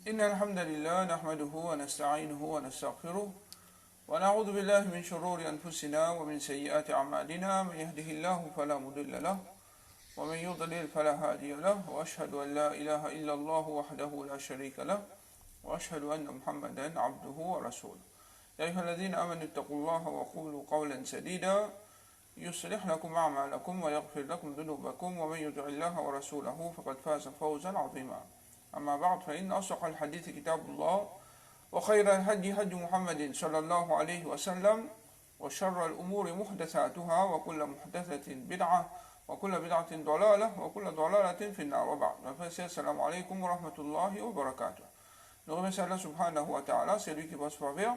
إن الحمد لله نحمده ونستعينه ونستغفره ونعوذ بالله من شرور أنفسنا ومن سيئات أعمالنا من يهده الله فلا مضل له ومن يضلل فلا هادي له وأشهد أن لا إله إلا الله وحده لا شريك له وأشهد أن محمدا عبده ورسوله يا أيها الذين آمنوا اتقوا الله وقولوا قولا سديدا يصلح لكم أعمالكم ويغفر لكم ذنوبكم ومن يطع الله ورسوله فقد فاز فوزا عظيما أما بعد فإن أصدق الحديث كتاب الله وخير الهدي هدي محمد صلى الله عليه وسلم وشر الأمور محدثاتها وكل محدثة بدعة وكل بدعة ضلالة وكل ضلالة في النار وبعد. Assalamu alaikum wa rahmatullahi wa barakatuh. Nous remercions Allah subhanahu wa ta'ala, c'est lui qui va se faire.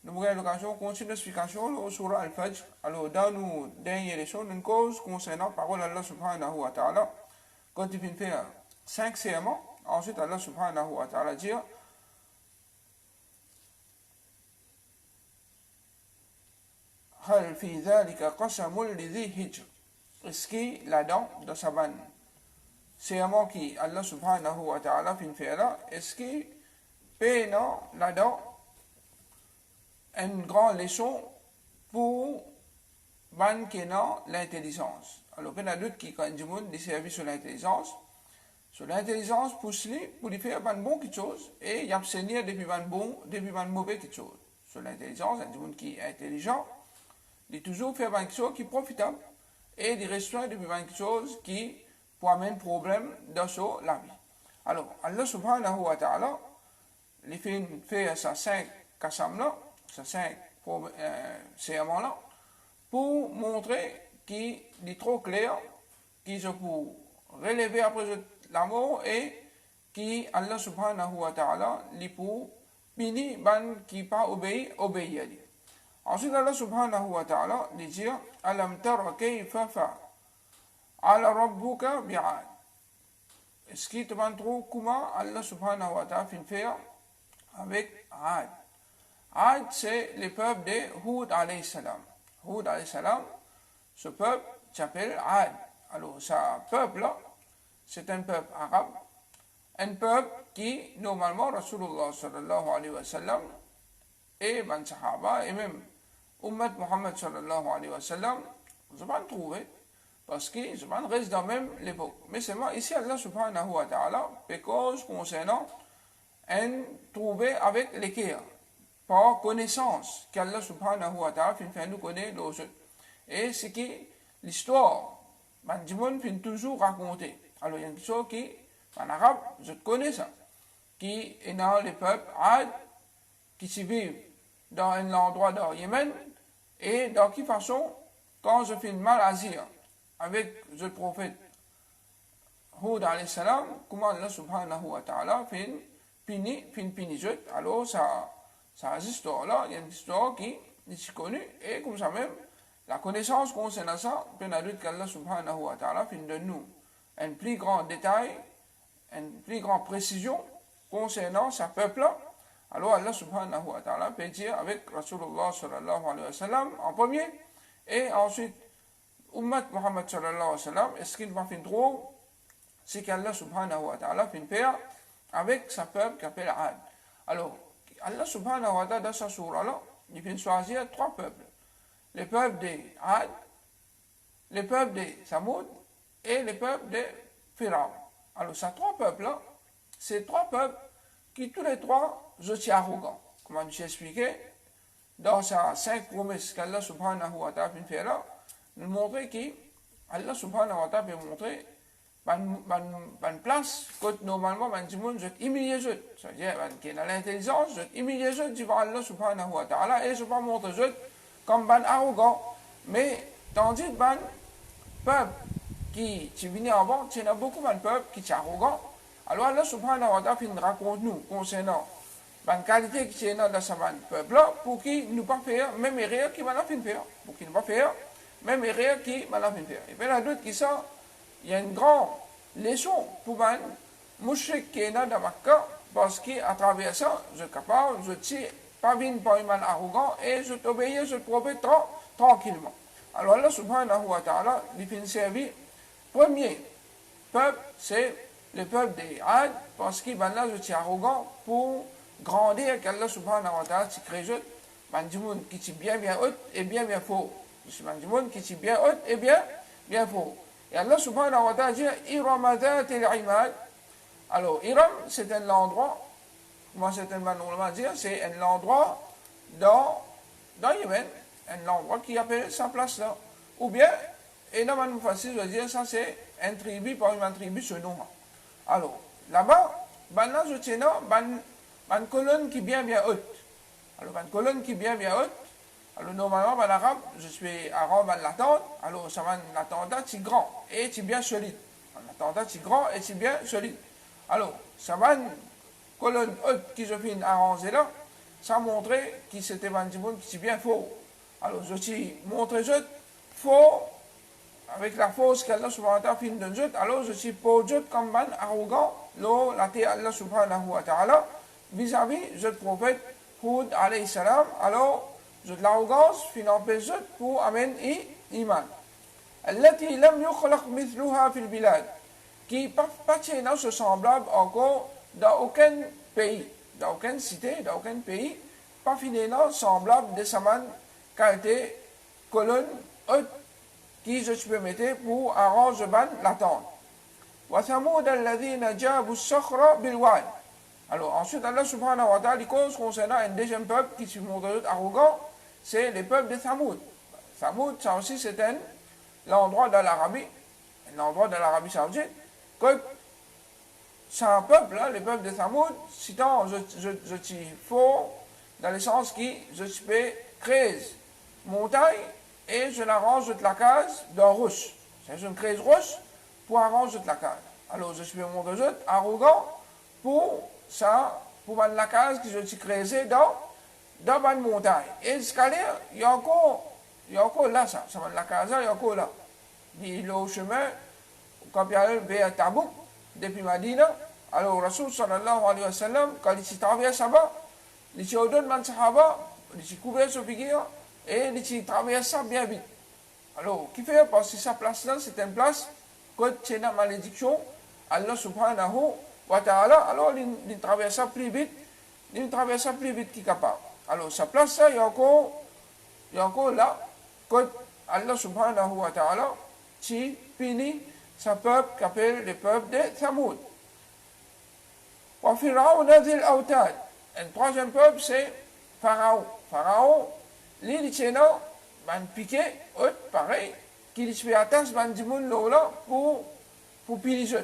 Nous avons l'occasion de continuer l'explication au surah Al-Fajr. Alors, dans nos dernières leçons, une cause concernant la parole d'Allah subhanahu wa ta'ala, quand il vient faire 5 serments, ensuite Allah subhanahu wa ta'ala dit هل في ذلك قسم لذي هجر. Est-ce qu'il là-dedans, dans sa banne, serment qui Allah subhanahu wa ta'ala vient faire là, est-ce qu'il peut là-dedans une grande leçon pour ban qui n'a l'intelligence. Alors, il y a d'autres qui, quand ils des services sur l'intelligence, pousse-les pour lui faire ban bon quelque chose et y abstenir depuis ban mauvais quelque chose. Sur l'intelligence, il y a des gens qui est intelligent, il toujours faire ban quelque chose qui est profitable et il restreint depuis ban quelque chose qui peut amener un problème dans la vie. Alors, Allah subhanahu wa ta'ala, il fait ça 5 qassam là, ça 5 serments là, pour montrer qu'il est trop clair, qu'il se peut relever après la mort et qui Allah subhanahu wa ta'ala li pour punir ban qui pas obéir à lui. Ensuite Allah subhanahu wa ta'ala lui dit alam tara kayfa fa'ala rabbuka bi'ad. Est-ce qu'il te montre comment Allah subhanahu wa ta'ala fait faire avec Ad. Ad, c'est le peuple de Hud alayhi salam. Hud alayhi salam, ce peuple s'appelle Ad. Alors, ce peuple-là, c'est un peuple arabe, un peuple qui, normalement, Rasulullah sallallahu alayhi wa sallam, et ban sahaba, et même Ummat Muhammad sallallahu alayhi wa sallam, ils vont trouver, parce qu'ils restent dans la même époque. Mais c'est moi, ici, Allah subhanahu wa ta'ala, parce concernant un trouvé avec l'équerre, par connaissance qu'Allah subhanahu wa ta'ala fait nous connaître l'autre. Et c'est que l'histoire, du monde fait toujours raconter. Alors il y a une chose qui, en arabe, je connais ça, qui est dans les peuples Ad, qui s'y vivent dans un endroit de Yémen, et dans quelle façon, quand je fais mal à dire avec le prophète Hud alayhi salam, comment Allah subhanahu wa ta'ala fait pini, alors ça histoire-là, il y a une histoire qui est connue, et comme ça même, la connaissance concernant ça, bien à dire qu'Allah subhanahu wa ta'ala fait de nous un plus grand détail, une plus grande précision concernant ce peuple-là. Alors Allah subhanahu wa ta'ala peut dire avec Rasulullah sallallahu alayhi wa sallam en premier, et ensuite, Ummat Muhammad sallallahu alayhi wa sallam, est-ce qu'il va faire trop, c'est qu'Allah subhanahu wa ta'ala fait faire avec ce peuple qui s'appelle Ad. Alors, Allah subhanahu wa ta'ala, dans sa surah-là, il fait choisir 3 peuples. Le peuple de Ad, le peuple de Samoud et le peuple de Pharaon. Alors, ces 3 peuples-là, c'est 3 peuples qui, tous les 3, étaient arrogants. Comme on s'est expliqué, dans ces 5 promesses qu'Allah subhanahu wa ta'ala fait là, nous montrer qu'Allah subhanahu wa ta'ala peut montrer une place que normalement, du monde, je humilié, c'est-à-dire qu'il y a l'intelligence, je humilié devant Allah subhanahu wa ta'ala, et je vais montrer comme arrogant. Mais tandis que peuple qui vient avant, il y a beaucoup de peuples qui sont arrogants. Alors Allah subhanahu wa ta'ala raconte nous concernant la qualité qui est dans ce peuple-là, pour qu'il ne pas faire même erreur qui va faire. Pour qu'il ne pas faire même erreur qui va faire. Et puis il y a d'autres qui sont. Il y a une grande leçon pour les mouchriks qui est dans Makkah, parce qu'à travers ça, je suis capable, je ne suis pas venu par un arrogant et je t'obéis, je te prophète tranquillement. Alors Allah subhanahu wa ta'ala, il fait servir, premier peuple, c'est le peuple des Ad, parce qu'ils ben là, je suis arrogant pour grandir qu'Allah subhanahu wa ta'ala, tu crées juste, ben du monde qui est bien haut et bien fort. Je suis ben du monde qui est bien haut et bien fort. Et Allah subhanahu wa ta'ala dit, Iramadat al-Imad. Alors, Iram, c'est un endroit, moi c'est un man, dire, c'est un endroit dans Yémen, un endroit qui appelle sa place là. Ou bien, et là, man facile de dire, ça c'est un tribu par une tribu ce nom. Alors, là-bas, ben là, je tiens là, une colonne qui est bien haute. Alors, une colonne qui est bien haute. Alors, normalement, en arabe, je suis arabe à l'attente. Alors, ça va l'attente, c'est grand et c'est bien solide. L'attente, c'est grand et c'est bien solide. Alors, ça va une colonne haute qui se fait arranger là, ça montrait que c'était un petit monde qui est bien faux. Alors, je suis montré juste faux, avec la force qu'Allah subhanahu wa ta'ala fait de nous, alors je suis pas juste comme un arrogant, là, la terre Allah subhanahu wa ta'ala, vis-à-vis le prophète Hud alayhi salam, alors, je l'arrogance, finalement, juste pour amener iman. التي لم يخلق مثلها في البلاد qui pas ce semblable encore dans aucun pays, dans aucune cité, dans aucun pays, pas finalement semblable de Saman qualité colonne haute qui je permettais pour arranger la tente. وثمود الذين جابوا الصخر بالواد. Alors ensuite Allah subhanahu wa ta'ala cause concernant un deuxième peuple qui se montre arrogant, c'est le peuple de Thamoud. Thamoud, ça aussi c'est l'endroit de l'Arabie, l'endroit de l'Arabie saoudite, que c'est un peuple, là, le peuple de Thamoud, citant je t'y faux, dans le sens qui je peux créer montagne et je l'arrange de la case d'un russe. C'est une crise russe pour arranger de la case. Alors je suis mon deux arrogant pour ça, pour la case que je suis créé dans une montagne. Et escalier, il y a encore là, ça va la case, il y a encore là. Il est au chemin, quand il y a vers Tabouk, depuis Madina, alors Rasul sallallahu alayhi wa sallam, quand il s'y traverse là-bas, il s'y ordonne man sahaba, il s'y couvre sur figure, et il s'y traverse ça bien vite. Alors, qui fait, parce que sa place là, c'est une place, que c'est une malédiction, Allah subhanahu wa ta'ala, alors il traverse ça plus vite, qu'il est capable. Alors, sa place là, il y a encore là, que Allah subhanahu wa ta'ala, qui punit sa peuple qu'appelle le peuple de Thamoud. Wa Pharaon Adil Autad. Un troisième peuple, c'est Pharaon. Pharaon, l'île tient un piqué, pareil, qui se fait attacher à du monde là pour punir.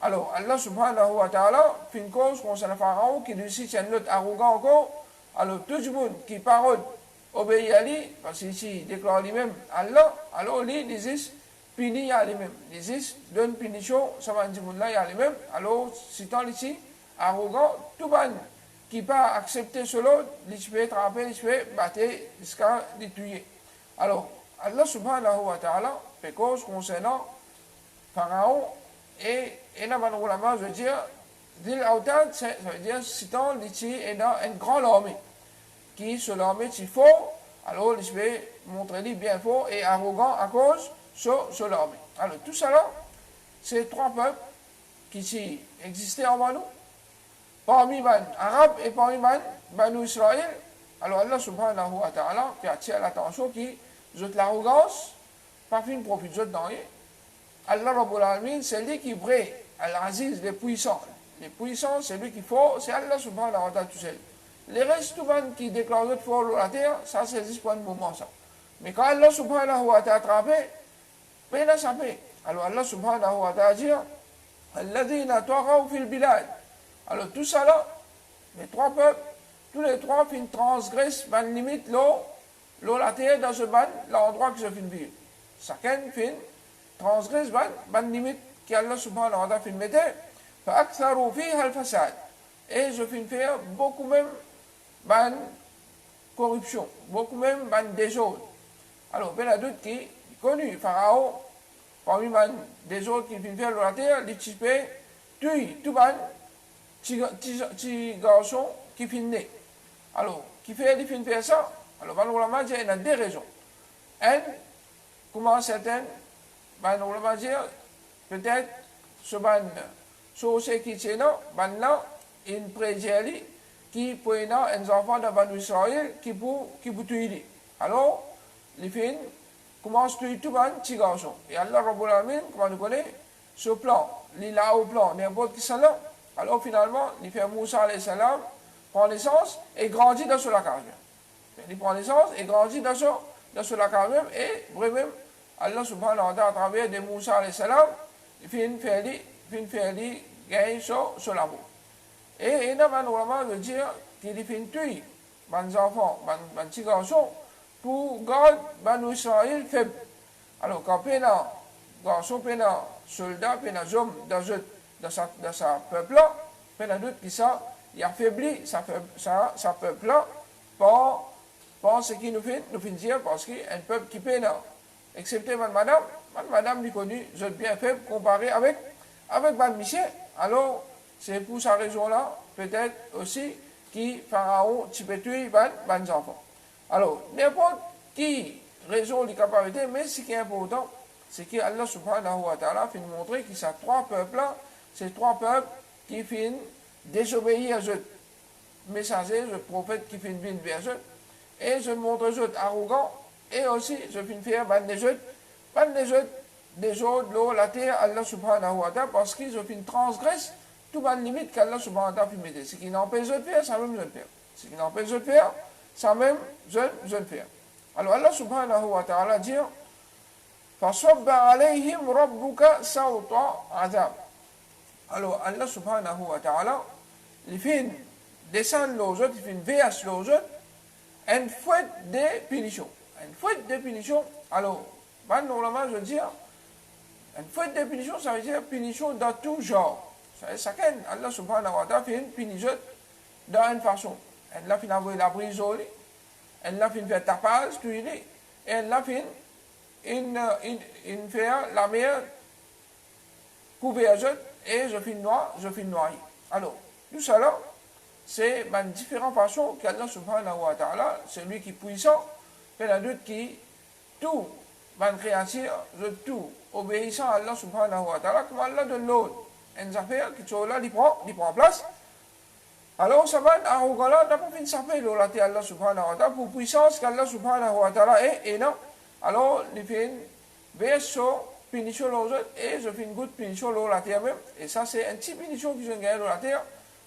Alors, Allah subhanahu wa ta'ala fait une cause concernant Pharaon qui lui aussi tient l'autre arrogant encore. Alors, tout le monde qui parle obéit à lui, parce qu'ici, il déclare lui-même Allah, alors lui, il dit, punit à lui-même. Il dit, donne punition, ça va dire là, à lui-même. Alors, citant ici, arrogant, tout le monde qui pas accepter cela, il peut attraper, il peut battre, jusqu'à les tuer. Alors, Allah subhanahu wa ta'ala fait cause concernant Pharaon, et là, je veux dire, Dil Autad, ça veut dire, citant ici, est dans une grande armée. Qui se l'armée si fort, alors il peut montrer lui bien fort et arrogant à cause de l'armée. Alors tout ça là, c'est trois peuples qui existaient avant nous, parmi les Arabes et parmi les Israël. Alors Allah subhanahu wa ta'ala fait attirer l'attention qui jette l'arrogance, pas fin profite jette dans eux. Allah Rabbul Alamin, c'est lui qui est vrai, Al-Aziz, les puissants. Les puissants, c'est lui qui faut, c'est Allah subhanahu wa ta'ala tout seul. Les restes qui déclarent notre foi la terre, ça c'est juste pour un moment ça. Mais quand Allah subhanahu wa ta'ala attrapé, ben là ça fait. Alors Allah subhanahu wa ta'ala dit, Alladhina taghaw fil bilad. Alors tout ça là, les trois peuples, tous les trois fin transgressent ban limite l'eau la terre dans ce ban, l'endroit que je fin vivre. Chacun fin transgresse ban limite qui Allah subhanahu wa ta'ala fin mettre, fa aktharu fiha al-fasad. Et je fin faire beaucoup même ban corruption, beaucoup même ban désordre. Alors, ben la doute qui est connu, Pharaon, parmi ban désordre qui vient faire la terre, il peut tuer tout ban petit garçon qui finit. Alors, qui fait il faire ça? Alors, ban ulama dit il y a deux raisons. Un, comment certains ban ulama dit peut-être ce ban so c'est qui c'est non, maintenant, une préjali qui prennent un enfant de Banu Israël qui pour tuer. Alors, les filles commencent à tuer tout le petit garçon. Et Allah Rabbul Alamin, comment nous connaît, ce plan, il là au plan, n'importe qui ça là. Alors finalement, il fait Moussa alayhi salam, prend naissance et grandit dans ce lac même. Il prend naissance et grandit dans ce lac même. Et vraiment, Allah subhanahu wa ta'ala, à travers de Moussa alayhi salam, il fait gagner sur l'amour. Et il y a un ulama de dire qu'il fait tuer les enfants, les petits garçons, pour garder Banu Israël faible. Alors quand il y a un garçon, il y a un soldat, il y a un homme dans sa peuple-là, il y a d'autres qui sont affaiblis, sa peuple-là, par ce qu'il nous fait dire, parce qu'il y a un peuple qui peine, excepté madame lui connu, je bien faible comparé avec Michel. Alors, c'est pour sa raison-là, peut-être aussi, qui Pharaon peut tuer les enfants. Alors, n'importe qui raison les capacités, mais ce qui est important, c'est qu'Allah subhanahu wa ta'ala fait montrer que ces trois peuples-là, ces trois peuples qui finissent désobéir à ce messager, ce prophète qui finit venir vers eux, et je montre eux arrogants, et aussi je finis faire des autres, la terre, Allah subhanahu wa ta'ala, parce qu'ils ont fait transgresse toute la limite qu'Allah subhanahu wa ta'ala fait mettre. Ce qui n'empêche de faire, ça même je le faire. Ce qui n'empêche de faire, ça même je le faire. Alors Allah subhanahu wa ta'ala dit, فَصَبَّ عَلَيْهِمْ رَبُّكَ سَوْطَ عَذَابٍ. Alors Allah subhanahu wa ta'ala, il fait descendre les autres, il fait verse les autres, une fouette de punition. Une fouette de punition, alors, normalement je veux dire, une fouette de punition, ça veut dire punition dans tout genre. Chacun, Allah subhanahu wa ta'ala fait une punition dans une façon. Elle l'a fait envoyer la brise au lit, elle l'a fait faire tapage, tout il est, et elle l'a fait faire la mer couverte et je finis noyer. Alors, tout ça là, c'est différentes façons qu'Allah subhanahu wa ta'ala, c'est lui qui est puissant, mais la d'autres qui, tout, créature, tout, obéissant à Allah subhanahu wa ta'ala, comme Allah donne l'autre. Une affaire qui sont là, il prend place. Alors, ça va, arrogant là, n'a pas fait s'appeler l'olate Allah subhanahu wa ta'ala, pour puissance qu'Allah subhanahu wa ta'ala est, et non. Alors, il fait une version, punition l'autre, et je fais une goutte punition l'olate même. Et ça, c'est une petite punition qui sont gagnées l'olate,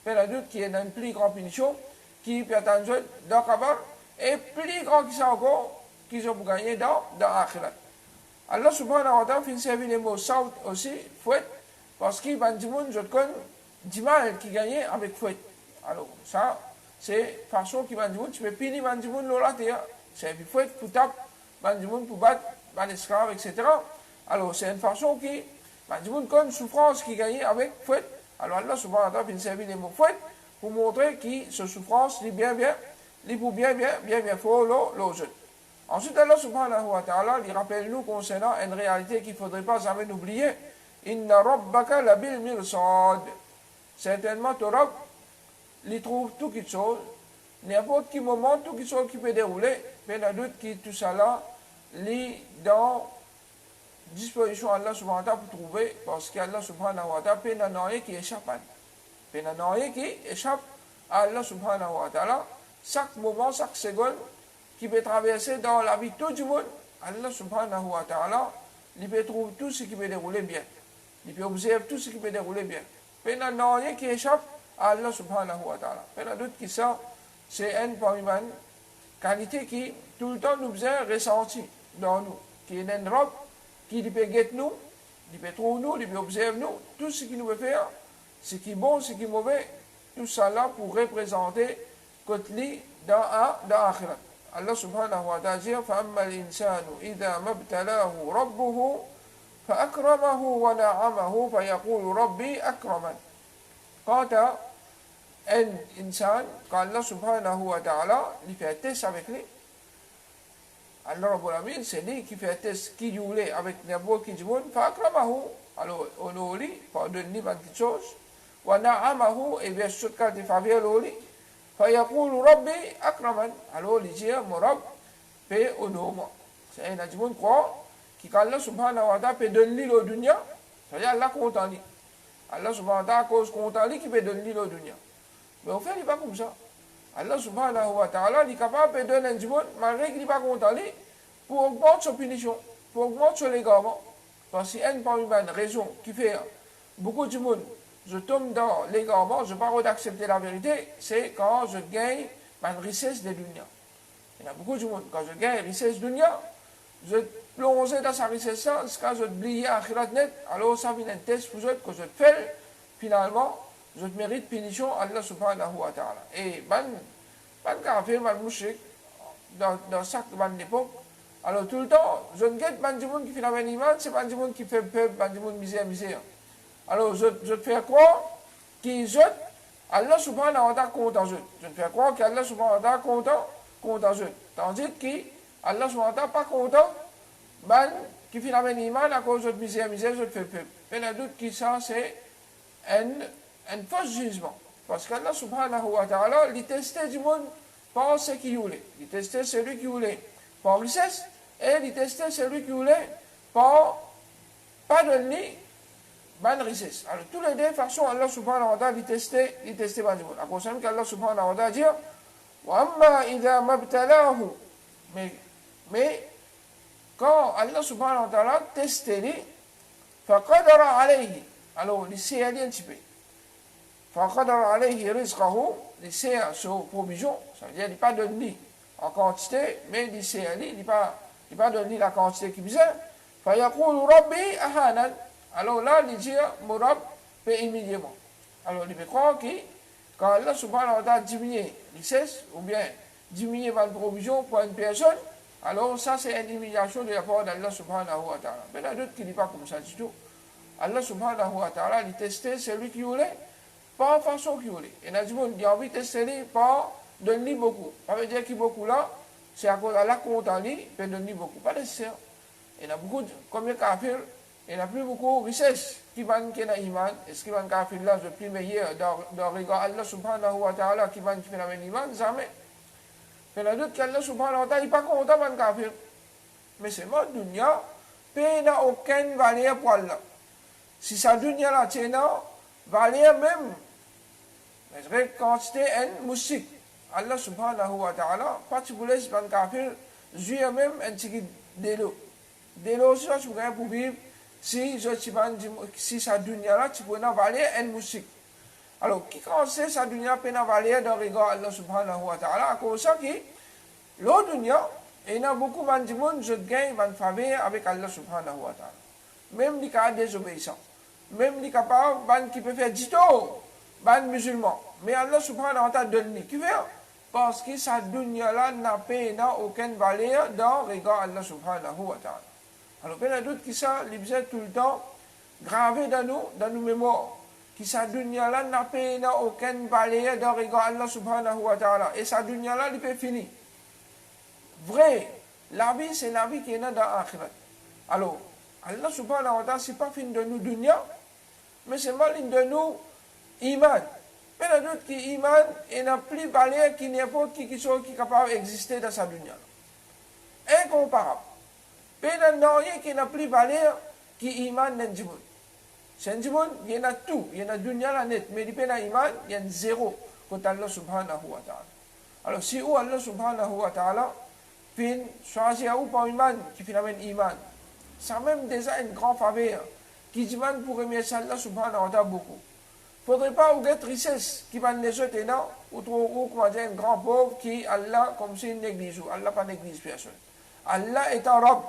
mais la d'autre qui est une plus grande punition, qui peut attendre dans Kabar, et plus grand qui ça encore, qu'ils ont gagné dans Akhirat. Allah subhanahu wa ta'ala fait servir les mots saut aussi, fouette, parce qu'il y a des gens qui connaissent du mal qui gagnent avec fouette. Alors, ça, c'est façon qui va dire, tu peux punir les gens l'olate, c'est une fouette pour taper, les gens pour battre, les esclaves, etc. Alors, c'est une façon qui, les gens connaissent souffrance qui gagnent avec fouette. Alors Allah subhanahu wa ta'ala fait servir les mots fouette pour montrer que cette souffrance est bien fort l'autre. Ensuite Allah subhanahu wa ta'ala il rappelle nous concernant une réalité qu'il ne faudrait pas jamais oublier. Inna rabbaka labil mirsad. Certainement ton Rabb, il trouve tout quelque chose, n'importe quel moment, tout quelque chose qui peut dérouler, mais il y a d'autres qui tout ça là, lit dans disposition Allah subhanahu wa ta'ala pour trouver, parce qu'Allah subhanahu wa ta'ala peut n'en rien qui échappe à lui. Peut n'en rien qui échappe à Allah subhanahu wa ta'ala. Chaque moment, chaque seconde qui peut traverser dans la vie de tout le monde, Allah subhanahu wa ta'ala, il peut trouver tout ce qui peut dérouler bien. Il peut observer tout ce qui peut dérouler bien. Peut n'en rien qui échappe à Allah subhanahu wa ta'ala. Peut n'en doute que ça, c'est une parmi les qualités qui tout le temps nous faisait ressentir dans nous, qui est une robe qui peut guetter nous, il peut trouver nous, il peut observer nous, tout ce qu'il nous veut faire, ce qui est bon, ce qui est mauvais, tout ça là pour représenter côté li dans Akhirat. Allah subhanahu wa ta'ala dit فَأَمَّا الْإِنسَانُ إِذَا مَا ابْتَلَاهُ رَبُّهُ فَأَكْرَمَهُ وَنَعَمَهُ فَيَقُولُ رَبِّي أَكْرَمَنِ. Quant à un insan, quand Allah subhanahu wa ta'ala il fait un test avec lui, Allah Rabbul Alamin, c'est lui qui fait un test qui voulait avec n'importe qui du monde, فَأَكْرَمَهُ. Alors, on lui pardonne-lui quelque chose, وَنَعَمَهُ et bien sûr quand il fait bien lui, فَيَقُولُ رَبِّي أَكْرَمَنِ. Alors, il dit, mon Rabb peut honorer moi. C'est un du monde croit, qui quand Allah subhanahu wa ta'ala peut donner le dunya, c'est-à-dire Allah content lui. Allah subhanahu wa ta'ala cause content qui peut donner le dunya. Mais au fait, il n'est pas comme ça. Allah subhanahu wa ta'ala est capable de donner un monde malgré qu'il n'est pas content pour augmenter sa punition, pour augmenter son égarement. Parce qu'il y a une raison qui fait beaucoup de monde, je tombe dans l'égarement, je n'ai pas d'accepter la vérité, c'est quand je gagne ma richesse de dunya. Il y a beaucoup de monde, quand je gagne richesse de dunya, je plonge dans sa richesse jusqu'à je oublier akhirat net, alors ça vient un test pour que je fais, finalement, je mérite punition Allah subhanahu wa ta'ala. Et ban kafir, ban mouchrik, dans chaque époque, alors tout le temps, je ne guette ban du monde qui fait la même iman, c'est ban du monde qui fait peuple, ban du monde misère. Alors je fais croire qu'il jette, Allah subhanahu wa ta'ala content je. Je fais croire qu'Allah subhanahu wa ta'ala content je. Tandis que Allah subhanahu wa ta'ala pas content, ban qui fait la même iman à cause de misère, je fais peuple. Mais le doute qui ça, c'est un faux jugement. Parce qu'Allah subhanahu wa ta'ala, il testait du monde par ce qu'il voulait. Il testait celui qui voulait par richesse, et il testait celui qui voulait par pas de lit, ban richesse. Alors, tous les deux façons, Allah subhanahu wa ta'ala, il testait ban du monde. À cause qu'Allah subhanahu wa ta'ala dit, wa amma idha mabtalahu, mais quand Allah subhanahu wa ta'ala testait lui, faqadara alayhi, alors il s'est allé un petit peu. Faqadara alayhi rizqahu, il s'est sur provision, ça veut dire qu'il n'y a pas de lit en quantité, mais il s'est allé, il n'y a pas de lit la quantité qu'il besoin. Fayaqulu rabbi ahanan, alors là, il dit, mon Rabb peut immédiatement. Alors il peut croire que quand Allah subhanahu wa ta'ala diminue richesse, ou bien diminue la provision pour une personne, alors ça c'est une humiliation de la part d'Allah subhanahu wa ta'ala. Mais il y a d'autres qui ne disent pas comme ça du tout. Allah subhanahu wa ta'ala, il testait celui qui voulait, pas en façon qu'il voulait. Et il y a des gens qui ont envie de tester par donner beaucoup. Ça veut dire qu'il beaucoup là, c'est à cause d'Allah qu'on t'a dit, peut donner beaucoup. Pas nécessaire. Il y a beaucoup, comme les kafirs, il n'y a plus beaucoup de richesses qui vont qui ont iman. Est-ce qu'ils vont kafir là, le plus meilleur dans regard Allah subhanahu wa ta'ala qui vont qui fait la même iman? Jamais. Mais la doute qu'Allah subhanahu wa ta'ala n'est pas content de kafir. Mais c'est mort dunya, il n'a aucune valeur pour Allah. Si sa dunya là, c'est non, valeur même, mais quantité en musique. Allah subhanahu wa ta'ala, particulièrement si ban kafir, jouer même un petit délo. Délo, si tu veux pour vivre, si sa dunya là, tu peux en valeur en musique. Alors, qui conseille sa dunya peut en valeur dans le regard Allah subhanahu wa ta'ala, à cause de ça qui, le dunya, il y a beaucoup de monde qui gagnent en faveur avec Allah subhanahu wa ta'ala. Même les cas désobéissants. Même les capables qui peuvent faire du tout, ban musulmans. Mais Allah subhanahu wa ta'ala donne qui fait parce que sa dunya là n'a aucune valeur dans le regard Allah subhanahu wa ta'ala. Alors, il y a d'autres qui sont tout le temps gravés dans nos mémoires. Qui sa dunya là n'a aucune valeur dans le regard Allah subhanahu wa ta'ala. Et sa dunya là, il peut finir. Vrai, la vie, c'est la vie qui est dans l'akhirat. Alors, Allah subhanahu wa ta'ala, c'est pas fini de nous dunya, mais c'est mal de nous iman. Mais il y a d'autres qui iman et n'a plus valeur qui n'importe qui est capable d'exister dans sa dunya. Incomparable. Mais il y a rien qui n'a plus valeur qui iman dans le monde. C'est un monde, il y en a tout, il y en a dunya la net, mais il y a iman, il y a zéro contre Allah subhanahu wa ta'ala. Alors si où Allah subhanahu wa ta'ala fin choisir ou par iman qui finalement iman, ça même déjà une grande faveur qui demande pour remercier Allah subhanahu wa ta'ala beaucoup. Il ne faudrait pas ou être richesse qui va les jeter non, ou comment dire un grand pauvre qui Allah comme si une néglige, Allah pas néglige personne. Allah est un robe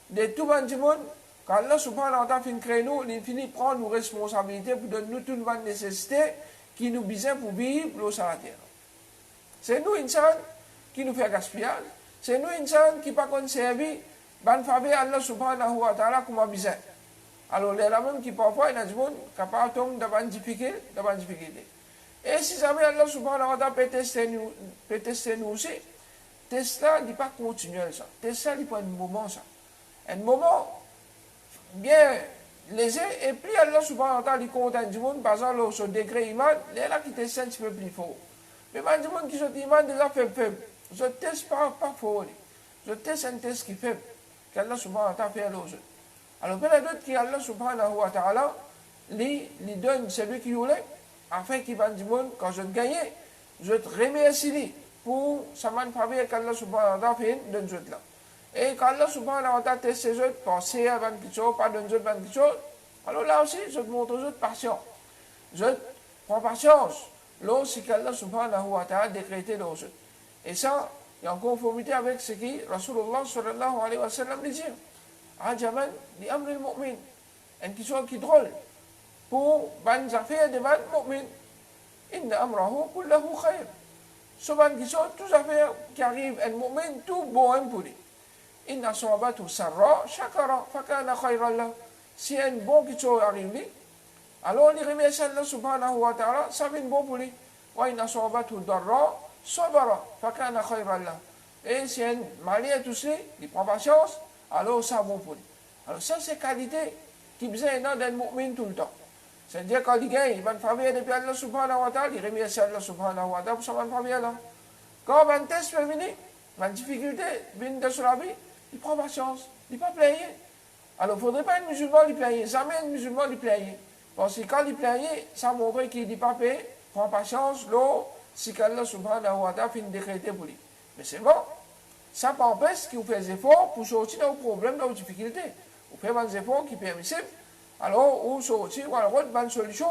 de tout le monde. Quand Allah subhanahu wa ta'ala finit créer nous, il finit prendre nos responsabilités pour donner nous toute une nécessité qui nous besoin pour vivre sur la terre. C'est nous, insan, qui nous fait gaspillage. C'est nous, insan, qui pas conservé, ban faveur Allah subhanahu wa ta'ala comme besoin. Alors, les là même qui parfois, il y a des gens capables de tomber dans une difficulté. Et si jamais Allah subhanahu wa ta'ala peut tester nous aussi, test là, il n'est pas continuel ça. Test là, il prend un moment ça. Un moment bien léger, et puis Allah subhanahu wa ta'ala, il compte du monde, par exemple, sur degré iman, il est là qui teste un petit peu plus fort. Mais il y a des gens qui sont iman déjà faible. Je teste pas fort. Je teste un test qui est faible, qu'Allah subhanahu wa ta'ala fait à l'autre. Alors, il y a d'autres qui, Allah subhanahu wa ta'ala, lui donne celui qui voulait, afin qu'il va dire, quand je gagne, je te remercie pour ça m'a fait qu'Allah subhanahu wa ta'ala fait d'une chose là. Et quand Allah subhanahu wa ta'ala teste ces autres, penser à 20 choses, pas d'une chose, 20 choses, alors là aussi, je te montre aux autres patience. Je prends patience. Là, c'est qu'Allah subhanahu wa ta'ala a décrété les autres. Et ça, est en conformité avec ce qui Rasulullah sallallahu alayhi wa sallam dit. Ajaban li amri al-mu'min. Une question qui est drôle. Pour ban affaires de ban mu'min. Inna amrahu kullahu khair. Souvent qui sont tous affaires qui arrivent un mu'min tout bon pour lui. Inna asabatu sarra shakara fakana khayran lah. Si un bon qui soit arrivé, alors il remercie Allah subhanahu wa ta'ala, ça vient bon pour lui. Wa inna asabatu darra sabara fakana khayran lah. Et si un malien touché, il prend patience, alors ça bon pour lui. Alors ça c'est qualité qui besoin d'un mu'min tout le temps. C'est-à-dire quand il gagne, il va faveur depuis Allah subhanahu wa ta'ala, il remercie Allah subhanahu wa ta'ala pour sa faveur là. Quand un test fait venir, une difficulté vient de sur la vie, il prend patience, il ne peut pas plaigner. Alors il ne faudrait pas un musulman lui plaigner, jamais un musulman lui plaigner. Parce que quand il plaigne, ça montre qu'il dit pas paix, prend patience, l'eau, si qu'Allah subhanahu wa ta'ala fait une décrété pour lui. Mais c'est bon, ça n'empêche qu'il fait des efforts pour sortir dans le problème, dans les difficultés. Vous faites des efforts qui sont permissibles. Alors, on sortir, on a une solution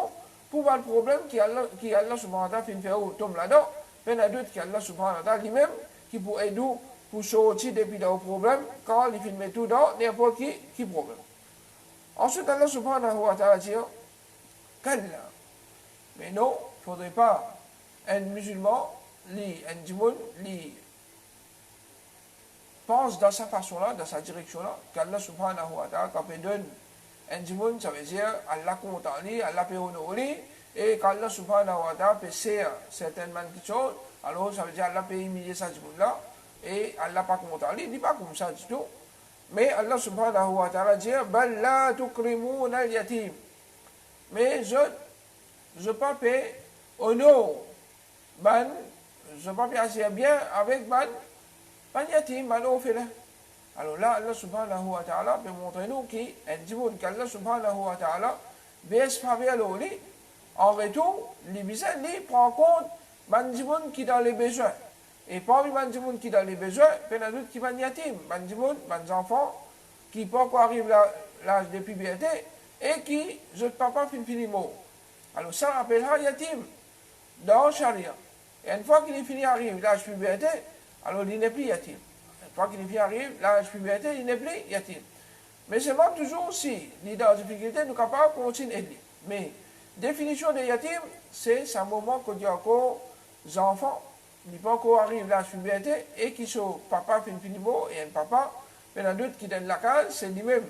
pour le problème qui Allah subhanahu wa ta'ala fait faire tombe là-dedans. Il y a d'autres qui Allah subhanahu wa ta'ala lui-même qui peut aider pour sortir depuis le problème quand il fait tout dans n'importe qui problème. Ensuite, Allah subhanahu wa ta'ala dit Kalla. Mais non, il ne faudrait pas un musulman, un djimoun, pense dans sa façon-là, dans sa direction-là, qu'Allah subhanahu wa ta'ala, quand il donne un djimoun, ça veut dire Allah compte en lui, Allah peut honorer, et quand Allah subhanahu wa ta'ala peut faire certainement quelque chose, alors ça veut dire Allah peut humilier sa djimoun-là, et Allah pas compte en lui, il dit pas comme ça du tout. Mais Allah subhanahu wa ta'ala dit Bal la tukrimun al-yatim. Mais je pas fait honneur, je pas fait assez bien avec ban yatim, ban orphelin. Alors là, Allah subhanahu wa ta'ala peut montrer nous qui est dit qu'Allah subhanahu wa ta'ala baisse faveur l'oli. En retour, les bizarres, il prend en compte ban qui dans les besoins. Et parmi les gens qui dans les besoins, il y a d'autres qui sont yatim, des enfants qui pas encore arrivent à l'âge de puberté et qui, je ne peux pas finir mot. Alors ça rappellera yatim dans le charia. Et une fois qu'il est fini arrive l'âge de puberté, alors il n'est plus yatim. Une fois qu'il est fini arrive l'âge de puberté, il n'est plus yatim. Mais c'est même toujours aussi, il est dans la difficulté, nous sommes capables de continuer à aider. Mais définition de yatim, c'est un moment qu'on dit encore des enfants. Il n'est pas encore arrivé à la puberté et qui sont papa fait une mot et un papa, mais il y en a d'autres qui donnent la case, c'est lui-même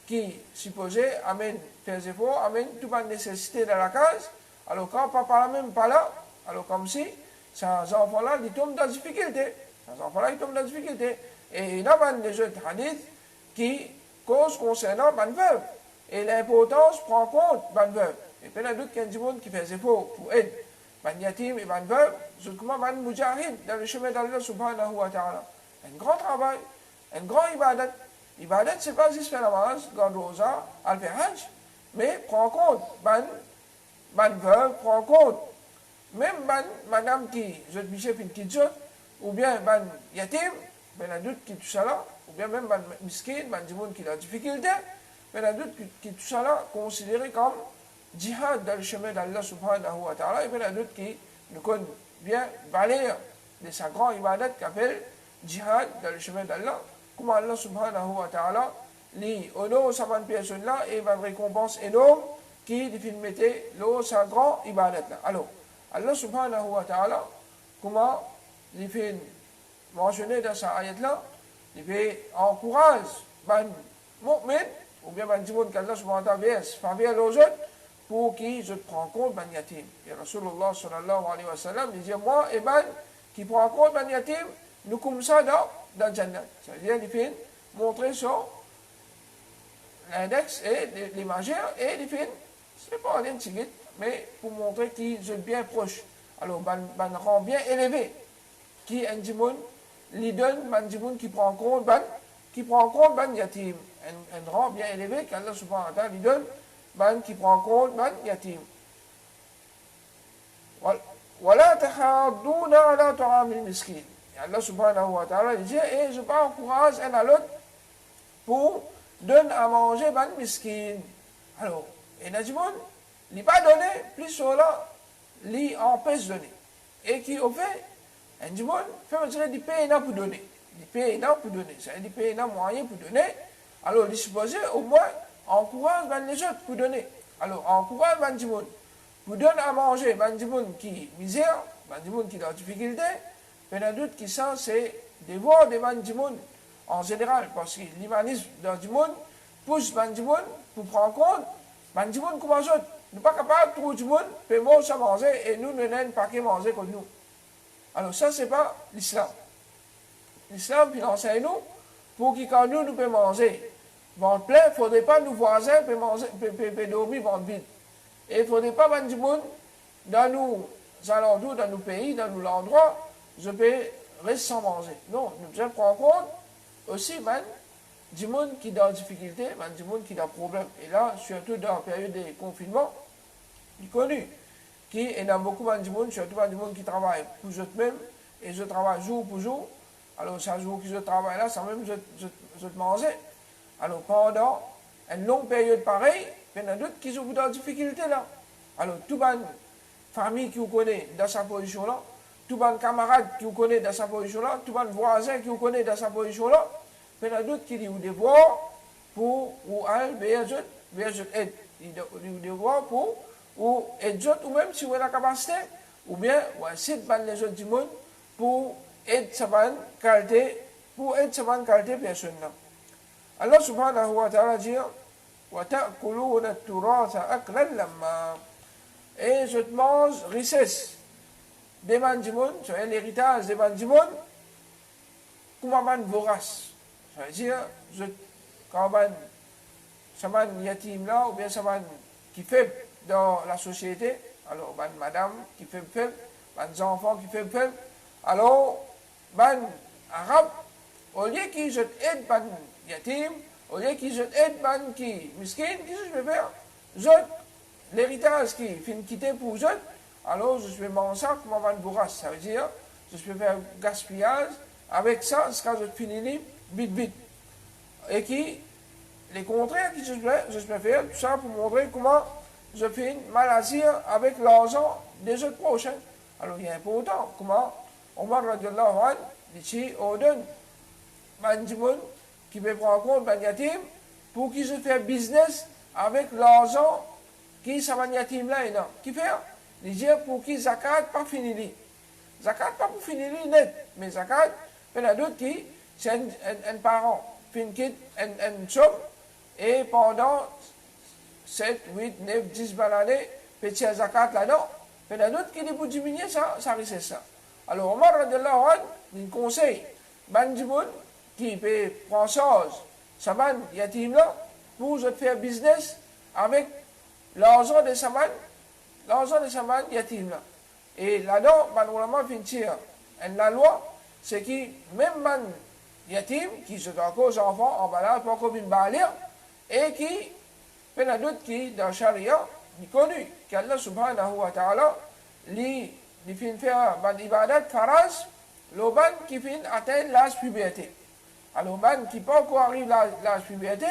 qui, supposé, amène, fait des efforts, amène toute la nécessité dans la case. Alors quand papa n'est même pas là, alors comme si ces enfants-là, ils tombent dans la difficulté. Ces enfants-là, ils tombent dans la difficulté. Et il y a des jeunes hadiths qui causent concernant la veuve. Et l'importance prend en compte la veuve. Et puis il y a d'autres qui font des efforts pour aider. Ban yatim et ban veuve, justement ban mujahid dans le chemin d'Allah subhanahu wa ta'ala. Un grand travail, un grand ibadat. Ibadat, c'est pas juste faire la namaz, garder rosa, al faire hajj, mais prend en compte ban veuve, prend en compte même madame qui, je te bichais une petite chose, ou bien ban yatim, ben la doute qui tout ça là, ou bien même ban miskin, ban dimoun qui a la difficulté, ben la doute qui tout ça là, considéré comme jihad dans le chemin d'Allah subhanahu wa ta'ala, et puis il y a d'autres qui nous connaissent bien valeur de sa grande ibadat qu'appelle jihad dans le chemin d'Allah, comment Allah subhanahu wa ta'ala lui honore sa bonne personne là et va une récompense énorme qui lui mettait sa grande ibadat là. Alors, Allah subhanahu wa ta'ala, comment il fait mentionner dans sa ayat là, il fait encourage ban mu'min, ou bien ban dimoun qu'Allah subhanahu wa ta'ala faveur aux autres, pour qui je prends compte ban yatim. Et Rasulullah sallallahu alayhi wa sallam dit moi et ban qui prend compte ban yatim, nous comme ça dans le Jannat. C'est-à-dire il fait montrer sur l'index et les majeurs et il fait, c'est pas un petit mais pour montrer qu'ils sont bien proches. Alors ban rang bien élevé qui un djimoun lui donne ban djimoun qui prend compte ban yatim. Un rang bien élevé qu'Allah subhanahu wa ta'ala lui donne ban qui prend compte ban yatim. Voilà tahadduna ala ta'amil miskin. Et Allah subhanahu wa ta'ala dit, et je encourage un à l'autre pour donner à manger ban miskin. Alors, et Najimoun, il n'a pas donné, plus cela, il empêche de donner. Et qui, au fait, Najimoun, fait dire du pays pour donner. Du pays pour donner. C'est du pays moyen pour donner. Alors, il supposé, au moins, encourage les autres pour donner. Alors, encourage Najimoun. Pour donner à manger, Najimoun qui misère, Najimoun qui est en difficulté, il y a d'autres qui sont, c'est devoir de Najimoun en général, parce que l'humanisme dans le monde pousse Najimoun pour prendre compte, Najimoun comme les autres. Nous ne sommes pas capables de trouver du monde, pour manger ça manger, et nous ne n'avons pas qu'à manger comme nous. Alors ça, ce n'est pas l'islam. L'islam, il enseigne nous, pour que quand nous pouvons manger ventre plein, il ne faudrait pas nous voisins pour manger, pour dormir ventre vide. Et il ne faudrait pas Najimoun dans nos alentours, dans nos pays, dans nos endroits, je peux rester sans manger. Non, nous devons prendre compte aussi, du monde qui est dans difficulté, du monde qui a problème. Et là, surtout dans la période de confinement, il est connu. Il y a beaucoup de monde, surtout du monde qui travaille pour eux-mêmes, et je travaille jour pour jour. Alors, chaque jour que je travaille là, ça même, je mangeais. Alors, pendant une longue période pareille, il y en a d'autres qui sont dans difficulté là. Alors, toute la famille qui vous connaît dans sa position là, tout le camarade qui vous connaît dans sa position là, tout le voisin qui vous connaît dans sa position là, il y en a d'autres qui ont des devoirs pour ou aider ils ont des devoirs pour ou aider ou même si vous avez la capacité, ou bien ou essayer de les autres du monde pour aider sa qualité, personne là. Allah subhanahu wa ta'ala dit wa ta'kuluna at-turatha aklan lamma, et je te mange richesse des mandimon, c'est l'héritage des mandimon, comme un vorace. Ça veut dire, quand un yatim là, ou bien un qui fait dans la société, alors, madame qui fait faible, des enfants qui fait faible, alors, arabe, au lieu qu'ils aident les yatim, au lieu qu'ils aident qui miskin, qu'est-ce que je vais faire? L'héritage qui finit quitter pour eux, alors je vais manger ça comme un bourrasse. Ça veut dire, je vais faire gaspillage. Avec ça, ce que je finis vite. Et qui, les contraires que je vais faire, tout ça pour montrer comment je fais une maladie avec l'argent des autres prochains. Alors il est important, comment Omar radiallahu anhu, dit, on donne Mandimoun qui peut prendre compte d'un yatim pour qu'il se fasse business avec l'argent qui ça va yatim là et non. Qui fait? Il dit pour qui zakat pas fini. Zakat pas pour finir net, mais zakat, il y en a d'autres qui, c'est un parent, fin quitte une somme, et pendant 7, 8, 9, 10 l'année, petit zakat là-dedans, il y en a d'autres qui disent pour diminuer ça risque ça. Alors Omar radiallahu anhu, il conseille, Bandimoun, qui peut prendre charge, ça va yatim là, pour se faire business avec l'argent de Saman, yatim là. Et là-dedans, malheureusement, la loi, c'est que même man yatim, qui se donne aux enfants en balade, pour qu'on vienne balir, et qui, il y en a d'autres qui, dans le charia, il connu, qu'Allah subhanahu wa ta'ala, li fin faire ban ibadat faraz, le ban qui fin atteindre l'âge puberté. Alors, ban qui pas encore arrive l'âge puberté,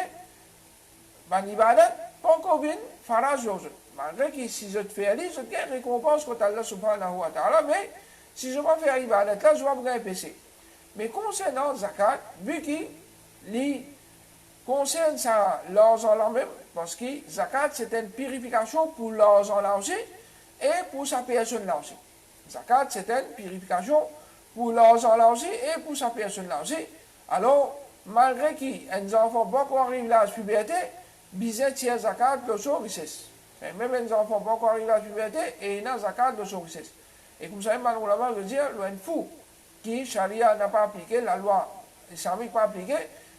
ban ibadat, pas encore bien faraz aux autres. Malgré que si je te fais aller, je te récompense contre Allah subhanahu wa ta'ala, mais si je vais faire ibadat là, je vais me péché. Mais concernant zakat, vu qu'il concerne ça l'argent là même, parce que zakat c'est une purification pour l'argent là aussi et pour sa personne là aussi. Zakat c'est une purification pour l'argent là aussi et pour sa personne là aussi. Alors, malgré qu'un enfant pas encore arrive à la puberté, bizet tiers zakat de son richesse. Même les enfants pas encore arrivé à la puberté et ils n'ont zakat de son richesse. Et comme ça, malheureusement, je veux dire, le fou qui, charia n'a pas appliqué, la loi islamique n'a pas appliqué,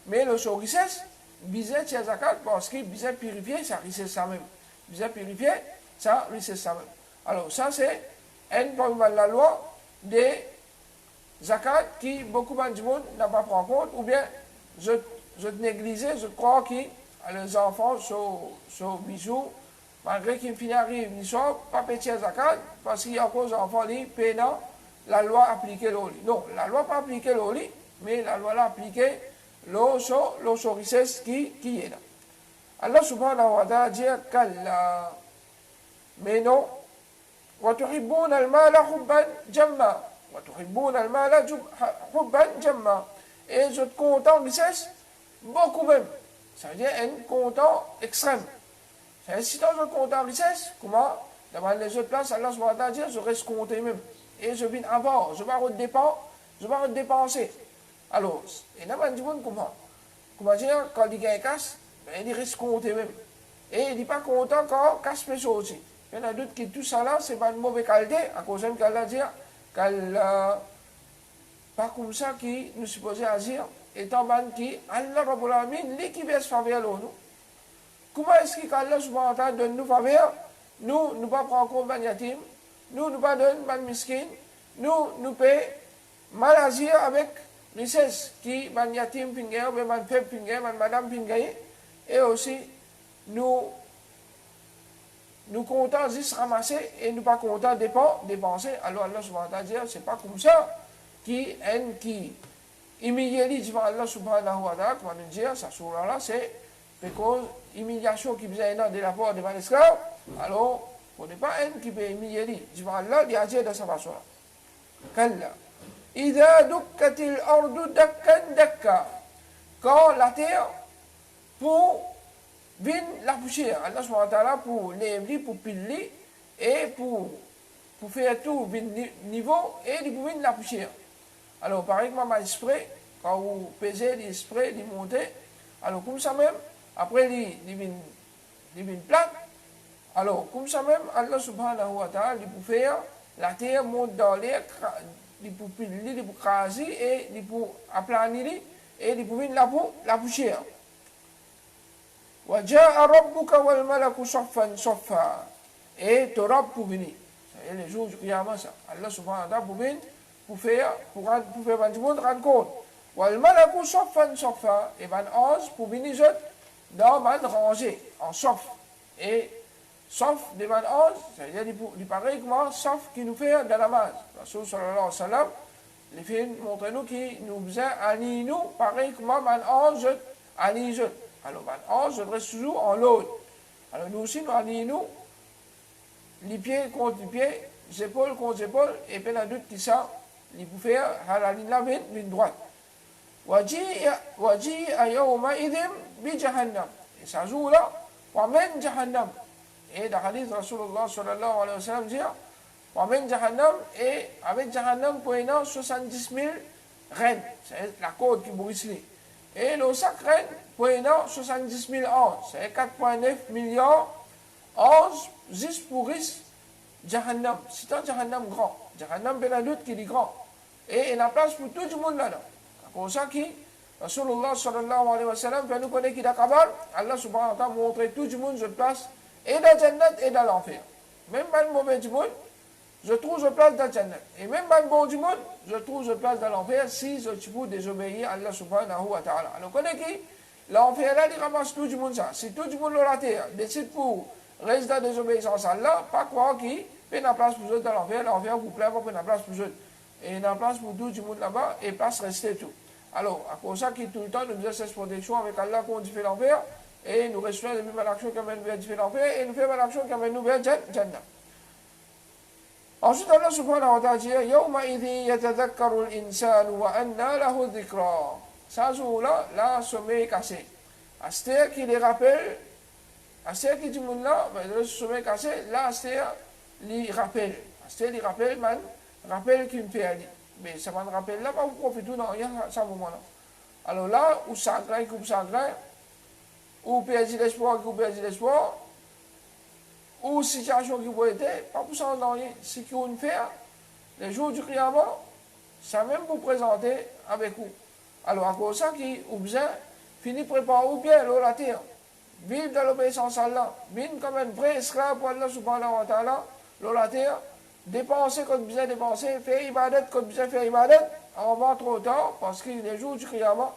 mais le son richesse, bizet tiers zakat parce que bizet purifié, ça richesse ça même. Bizet purifié, ça richesse ça même. Alors, ça c'est la loi des zakat qui beaucoup de monde n'a pas pris en compte, ou bien je néglige, je crois que les enfants sont bisous, malgré qu'ils finissent, ils sont pas petits à zakat, parce qu'il y a encore des enfants qui peinent la loi appliquée au lit. Non, la loi pas appliquée au lit, mais la loi l'a appliquée le richesse qui est là. Allah subhanahu wa ta'ala dit qu'Allah, mais non, وتحبون المال حبا جما وتحبون المال حبا جما et je suis content de richesse beaucoup même. Ça veut dire un content extrême. Ça veut dire si tu es content de richesse, comment dans les autres places, Allah subhanahu wa ta'ala dit je reste content même. Et je viens avant, je vais dépenser. Alors, et là, on dit comment dire, quand il gagne casse, il reste content même. Et il n'est pas content quand casse peut aussi. Il y en a d'autres qui tout ça là, c'est pas une mauvaise qualité, à cause même qu'Allah dit qu'elle pas comme ça qui nous supposait agir, étant ban qui Allah Rabbul Alamin, lui qui veut se faveur nous. Comment est-ce qu'Allah subhanahu wa ta'ala donne nous faveur? Nous pas prendre compte ban yatim, nous pas donner ban miskin, nous paye mal agir avec richesse qui ban yatim pingaye, ban faible pingaye, ban madame pingaye, et aussi nous comptons juste ramasser et nous pas comptons dépenser. Alors Allah subhanahu wa ta'ala dit, c'est pas comme ça qui humilie devant Allah subhanahu wa ta'ala, comment nous dire, ça sur là, c'est parce que l'humiliation qui faisait de la part de l'esclave, alors on n'est pas un qui peut humilier devant Allah, il a dit de sa façon-là. Kalla. Ida dukkatil ardu dakkan dakka. Quand la terre, pour vin la poussière, Allah subhanahu wa ta'ala pour l'éviter, pour piler et pour faire tout vin niveau et pour vin la poussière. Alors par exemple, l'esprit, quand vous pesez l'esprit, il monte, alors comme ça même, après il vin plate, alors comme ça même, Allah subhanahu wa ta'ala, il peut faire la terre monte dans l'air, il peut piler, il peut craser et il peut aplanir et il peut vin la poussière. وَجَاءَ رَبُّكَ وَالْمَلَكُ صَفًّا صَفًّا. Et ton Rabb pour venir. C'est les jours du Qiyamah, ça. Allah subhanahu wa ta'ala pour venir, pour faire tout le monde rendre compte. وَالْمَلَكُ صَفًّا صَفًّا. Et ben ange pour venir dans man rangée, en sauf. Et sauf des man ange, c'est-à-dire du pareil comment sauf qui nous fait dans la main. Rasul sallallahu alayhi wa sallam, les films montrent nous qui nous faisait aligner nous, pareil comment man ange aligner. Alors, je reste toujours en l'autre. Alors, nous aussi, nous alignons les pieds contre les pieds, les épaules contre les épaules, et puis la doute qui ça, les pour faire à la ligne droite. Waji ayawma idim bi jahannam. Et ça joue là, wa men jahannam. Et dans le hadith, Rasulullah sallallahu alayhi wa sallam dit, wa men jahannam, et avec jahannam, pour 70 000 reines. C'est la côte qui brise. Et le sacré, pour 70 000 anges, c'est 4,9 millions anges, juste pour Jahannam. C'est un Jahannam grand. Jahannam, c'est la lutte qui est grand. Et il y a place pour tout le monde là-dedans. C'est pour ça que Rasulullah sallallahu alayhi wa sallam fait nous connaître qu'il y a kabar, Allah subhanahu wa ta'ala montre tout le monde sur place, et dans Jannat et dans l'enfer. Même dans le mauvais du monde, je trouve je place dans Jannat. Et même dans le bon du monde, je trouve je place dans l'enfer si je peux désobéir à Allah subhanahu wa ta'ala. Alors, vous connaissez qui? L'enfer là, il ramasse tout le monde ça. Si tout le monde la terre décide pour rester dans la désobéissance à Allah, pas croire qu'il fait la place pour eux dans l'enfer vous plaît, pas la place pour eux. Et il y a place pour tout le monde là-bas et place rester tout. Alors, à cause de ça, qui tout le temps nous faisons cette protection avec Allah qu'on fait l'enfer et nous restons les mêmes actions qui amènent nous vers l'enfer et nous faisons l'action qui amène nous vers Jannah. Ensuite, Allah subhanahu wa ta'ala dit Yawma idhi yatadhakkaru al-insanu wa anna lahu dhikra. Ça jour-là, là, sommeil cassé. Astéa qui les rappelle, Astéa qui dit là, le sommeil cassé, là, Astéa les rappelle. Astéa les rappelle, man, rappelle qu'il me fait aller. Mais ça va me rappeler là, pas vous profitez dans rien à ce moment-là. Alors là, où ça graille, où perdre l'espoir, ou situation qui peut être, pas pour ça dans rien. Ce qu'on fait, les jours du Qiyamah, ça même vous présenter avec vous. Alors, à cause de ça, qui ou besoin, finit préparer ou bien la terre, vivre dans l'obéissance à Allah, vivre comme un vrai esclave pour Allah subhanahu wa ta'ala, la terre, dépenser comme besoin dépenser, faire ibadat comme besoin faire ibadat, avant trop tard, parce que les jours du Qiyamah,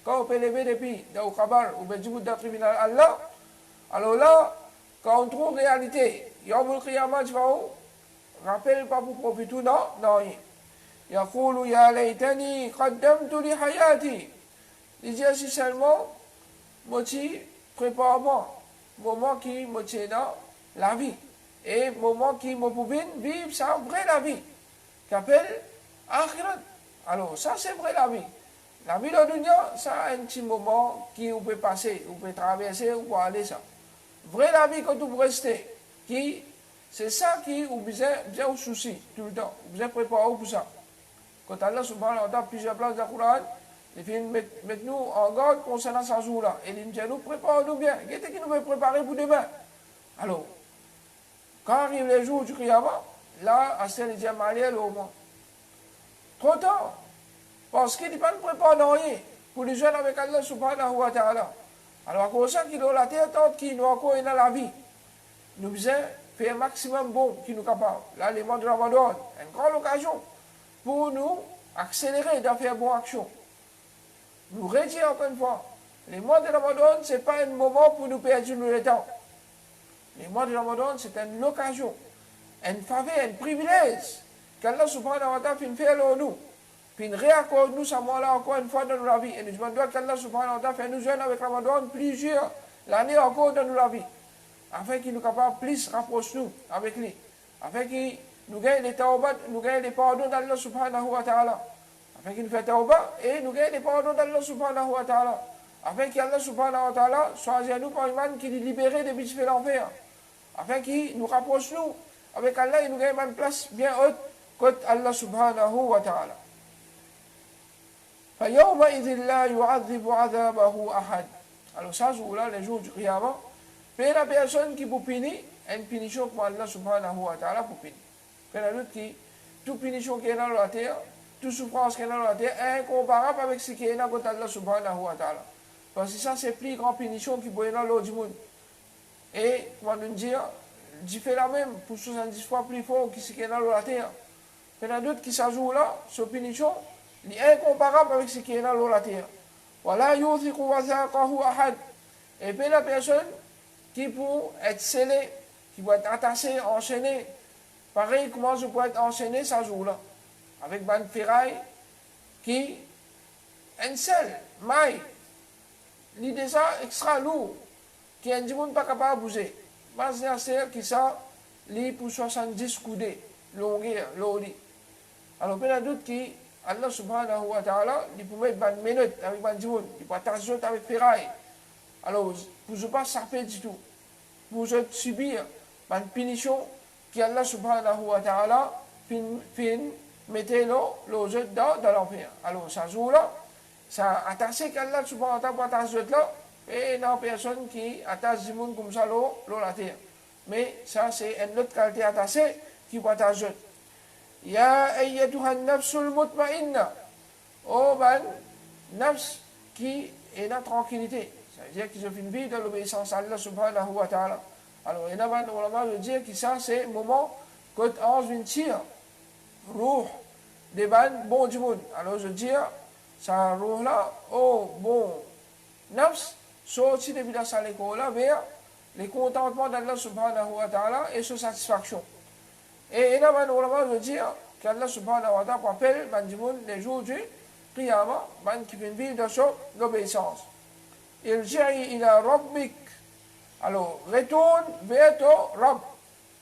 quand on peut lever des pays, dans le Kabar, ou bien du tribunal Allah, alors là, quand on trouve réalité, Yawmul Qiyamah, tu vas où? Rappelle pas pour profiter, non, non, يقول يا ليتني قدمت لحياتي. Il dit ainsi seulement, moi, prépare moi, moment qui me tient dans la vie, et moment qui me pouvait vivre sa vraie la vie, qu'appelle Akhirat. Alors, ça c'est vrai la vie. La vie de dunya, ça a un petit moment qui vous peut passer, vous peut traverser, vous pouvez aller ça. Vrai la vie quand vous restez, qui, c'est ça qui vous besoin au souci tout le temps, vous êtes préparé pour ça. Quand Allah subhanahu wa ta'ala, plusieurs places dans le Coran, il fait mettre nous en garde concernant ce jour-là. Et il dit, nous préparons-nous bien. Qu'est-ce qui nous veut préparer pour demain? Alors, quand arrive les jours du Qiyamah, là, Astel dit à Marielle au moins. Trop tard. Parce qu'il n'est pas de préparer rien pour les jeunes avec Allah subhanahu wa ta'ala. Alors, à cause de ça, qu'il a la terre tente, qu'il nous a encore dans la vie. Nous devons faire un maximum bon qui nous capable. Là, les mois de Ramadan, une grande occasion pour nous accélérer dans faire bonne action. Nous redire encore une fois, les mois de Ramadan, ce n'est pas un moment pour nous perdre le temps. Les mois de Ramadan, c'est une occasion, une faveur, un privilège qu'Allah subhanahu wa ta'ala fait faire à nous. Puis réaccorde nous ce mois-là encore une fois dans notre vie. Et nous demandons qu'Allah subhanahu wa ta'ala fait nous jeunes avec Ramadan plusieurs l'année encore dans notre vie. Afin qu'il nous capable plus rapprocher nous avec lui. Afin qu'il nous gagne les tawbats, nous gagne les pardons d'Allah subhanahu wa ta'ala. Afin qu'il nous fait tawbah et nous gagne les pardons d'Allah subhanahu wa ta'ala. Afin qu'Allah subhanahu wa ta'ala choisit à nous par iman qu'il est libéré des biches de l'enfer. Afin qu'il nous rapproche nous avec Allah et nous gagne une place bien haute côté Allah subhanahu wa ta'ala. فَيَوْمَئِذٍ لَا يُعَذِّبُ عَذَابَهُ أَحَدٌ. Alors ça, jour-là, les jours du Qiyamah, mais la personne qui vous punit, une punition pour Allah subhanahu wa ta'ala pour punir. Il y a d'autres qui, toute punition qui est dans la terre, toute souffrance qui est dans la terre, est incomparable avec ce qui est dans Allah subhanahu wa ta'ala. Parce que ça, c'est plus grande punition qui peut être dans l'autre du monde. Et, comment nous dire, Dieu fait la même pour 70 fois plus fort que ce qui est dans la terre. Il y a d'autres qui s'ajoutent là, cette punition, est incomparable avec ce qui est dans la terre. Voilà, yuziqu wazaqahu ahad. Et puis la personne qui peut être scellée, qui peut être attachée, enchaînée, pareil, comment je peux être enchaîné ça jour-là, avec une ferraille qui, un seul, maille, l'idée ça extra lourd, qui est un monde pas capable de bouger. Mas c'est qui ça, lit pour 70 coudées, longueur, l'oli. Alors, il y a d'autres qui, Allah subhanahu wa ta'ala, il peut mettre une minute avec un monde, il peut attacher avec ferraille. Alors, pour ne pas s'arrêter du tout, pour subir une punition qui Allah subhanahu wa ta'ala mettait le jeu dans l'enfer. Alors, ça joue là, ça attache qu'Allah subhanahu wa ta'ala pour attacher là, et il y a personne qui attache du monde comme ça la terre. Mais ça, c'est une autre qualité attachée qui peut attacher. Ya ayyatuha nafsul mutma'inna. Oh, ben, nafs qui est dans la tranquillité. Ça veut dire qu'ils ont une vie dans l'obéissance à Allah subhanahu wa ta'ala. Alors, il y en a un qui dire que ça, c'est le moment quand on vient tirer roux des bannes bon du monde. Alors, je dis, ça roux là, oh, bon, nafs, sorti depuis la salle là vers les contentements d'Allah subhanahu wa ta'ala et sa satisfaction. Et il y en a un qui dire qu'Allah subhanahu wa ta'ala appelle ban du monde les jours du Qiyamah, ban qui vient vivre dans son obéissance. Irji'i ila rabbik. Alors, retourne vers ton Rabb.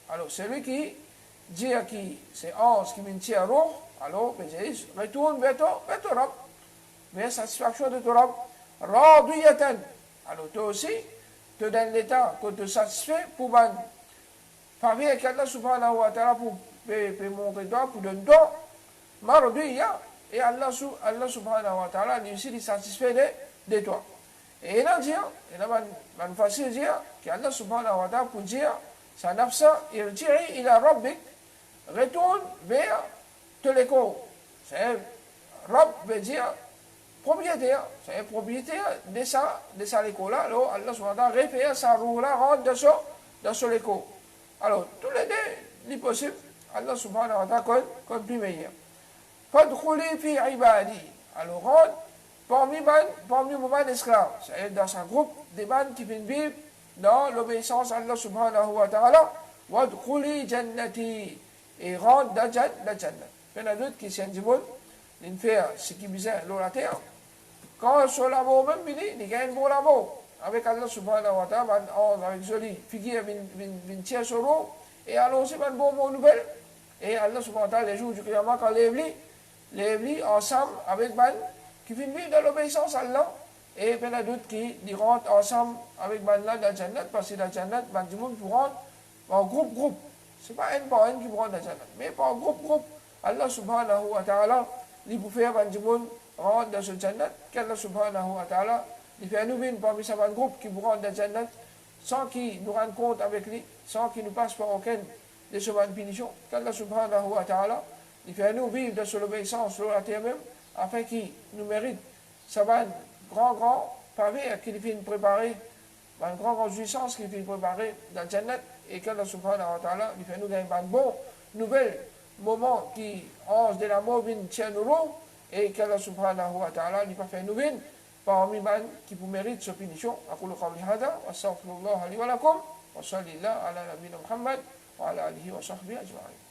Alors, celui qui dit à qui c'est ange qui vient tirer roux, alors, retourne vers ton Rabb, vers satisfaction de ton Rabb. Radiyatan. Alors, toi aussi, te donne l'état que tu satisfait pour ban faveur qu'Allah subhanahu wa ta'ala pour montrer toi, pour donner toi, maradiya, et Allah subhanahu wa ta'ala lui aussi il satisfait de toi. Et il a dit, il a une façon de dire qu'Allah subhanahu wa ta'ala pour dire, sa nafsa irji'i ila rabbik, retourne vers te l'écho. C'est Rabb veut dire propriétaire, c'est propriétaire de sa l'écho-là, alors Allah subhanahu wa ta'ala réfère sa roue-là, rentre dans son écho. Alors, tous les deux, il est possible, Allah subhanahu wa ta'ala comme plus meilleur. Fadkhuli fi ibadi. Alors, rentre parmi les esclaves, c'est dans un groupe des bandes qui viennent vivre dans l'obéissance à Allah subhanahu wa ta'ala, wadkhuli jannati, et rentre dans la jannat. Il y en a d'autres qui sont du monde, ils font ce qui bizarre dans la terre. Quand sur l'amour même, ils gagnent pour l'amour. Avec Allah subhanahu wa ta'ala, avec joli figure, une tiers sur l'eau, et alors aussi, une bonne nouvelle. Et Allah subhanahu wa ta'ala, les jours du Qiyamah, quand les ensemble avec ban qui viennent vivre dans l'obéissance à Allah. Et il y en a d'autres qui rentrent ensemble avec ban là dans la Jannat, parce que dans la Jannat, du monde pour rentrer en groupe. Ce n'est pas un par un qui rentre dans la Jannat, mais par groupe. Allah subhanahu wa ta'ala, il peut faire du monde rentrer dans ce Jannat, qu'Allah subhanahu wa ta'ala, il fait nous venir parmi ce groupe qui rentre dans la Jannat, sans qu'il nous rende compte avec lui, sans qu'il nous passe par aucune de ce punition, qu'Allah subhanahu wa ta'ala, il fait nous vivre dans l'obéissance sur la terre même, afin qu'il nous mérite sa grand pavé qu'il fait préparer, une grande jouissance qu'il fait préparer dans le Jannat, et qu'Allah subhanahu wa ta'ala, il fait nous gagner un bon nouvel moment qui onze de la mort vient tient nous, et qu'Allah subhanahu wa ta'ala, il fait nous venir parmi les qui vous méritent sa punition. أقول قولي هذا وأستغفر الله لي ولكم وصلى الله على نبينا محمد وعلى آله وصحبه أجمعين.